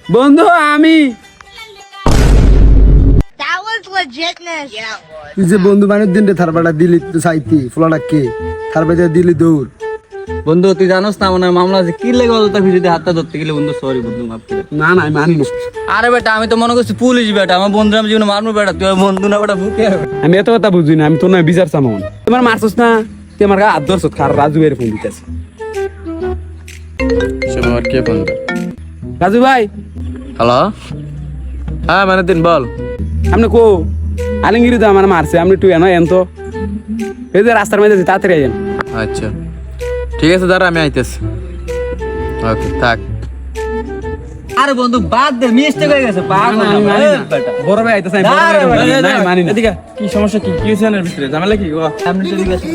বন্ধু আমি That was legitness. Yeah. তুই যে বন্ধু বানের দিন রে থারবাটা দিলি তো সাইতি ফুলাটা কে থারবাটা দিলি দৌড়। বন্ধু তুই জানোস না আমার মামলা আছে কি লেগে বলতো যদি হাতটা ধরতে গেলে বন্ধু সরি বন্ধু মাফ করে না না আমি মানি না। আরে বেটা আমি তো মনে করছি পুলিশ বেটা আমার বন্ধু আমি জীবনে মারবো বেটা তুই আমার বন্ধু না বেটা বুকে আমি এত কথা বুঝি না, আমি তোর নয় বিচার চামন। তোমার মারছস না তুই আমার হাত ধরছ খার রাজু এর ফোন দিতেছে। আমার কে ফোন? রাজু ভাই হ্যালো, হ্যাঁ মানে দিন বল। আপনি কো আলমগীর তো আমার মারছে, আপনি তুই এনো এন তো এই যে রাস্তার মধ্যে তাড়াতাড়ি আইন। আচ্ছা ঠিক আছে দাঁড়া আমি আইতেছি। ওকে থাক। আরে বন্ধু বাদ দে মিস্টেক হয়ে গেছে পাগল না বেটা বড় ভাই আইতাছে, আমি বড় ভাই বলছি, না, আমি মানি না। এদিকে কি সমস্যা, কি কি হয়েছে এর ভিতরে ঝামেলা কি? সামনে চলে গেছে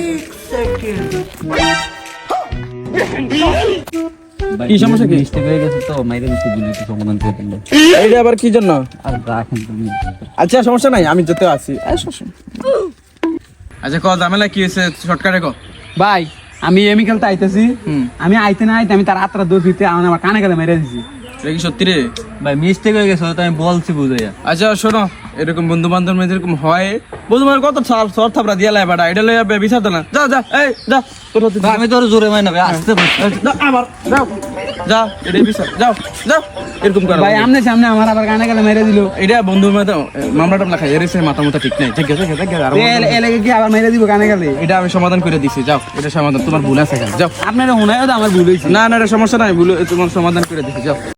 কি সমস্যা কি? মিস্টেক হয়ে গেছে তো মাইরে দিতে দিলি তো সমাধান করে দিল এইটা আবার কি জন্য? আর রাখেন তুমি আচ্ছা সমস্যা নাই, আমি যেতে আছি। আচ্ছা ক ঝামেলা কি হয়েছে শর্টকাটে ক। ভাই আমি এমিক্যাল তো আইতাছি, আমি আইতে না আইতে আমি তার হাতটা দোষ দিতে আমার কানে কানে মেরে দিছি। এটা কি সত্যি রে? ভাই মিস্টেক হয়ে গেছে তো আমি বলছি বুঝাইয়া আচ্ছা শোনো, এরকম বন্ধু বান্ধব এরকম হয়, বন্ধু বান্ধব কত সর থাপড়া দিয়া লাই বাড়া, এটা লইয়া বিচার না। যা যা এই যা তোর হাতে ভাই, আমি তোর জোরে মাই না ভাই আসতে যা, আবার যাও যা, এটা বিচার যাও যাও এরকম কর ভাই আমনে সামনে আমার আবার কানে কানে মেরে দিল। এটা বন্ধু বান্ধব মামলা টামলা খাই, এর মাথা মতো ঠিক নাই। ঠিক আছে ঠিক আছে, আর এলাকে কি আবার মেরে দিব কানে কানে? এটা আমি সমাধান করে দিছি, যাও এটা সমাধান, তোমার ভুল আছে যাও। আপনারা মনে হয় আমার ভুল হয়েছে। না না এটা সমস্যা নাই, ভুল তোমার সমাধান করে দিছি যাও।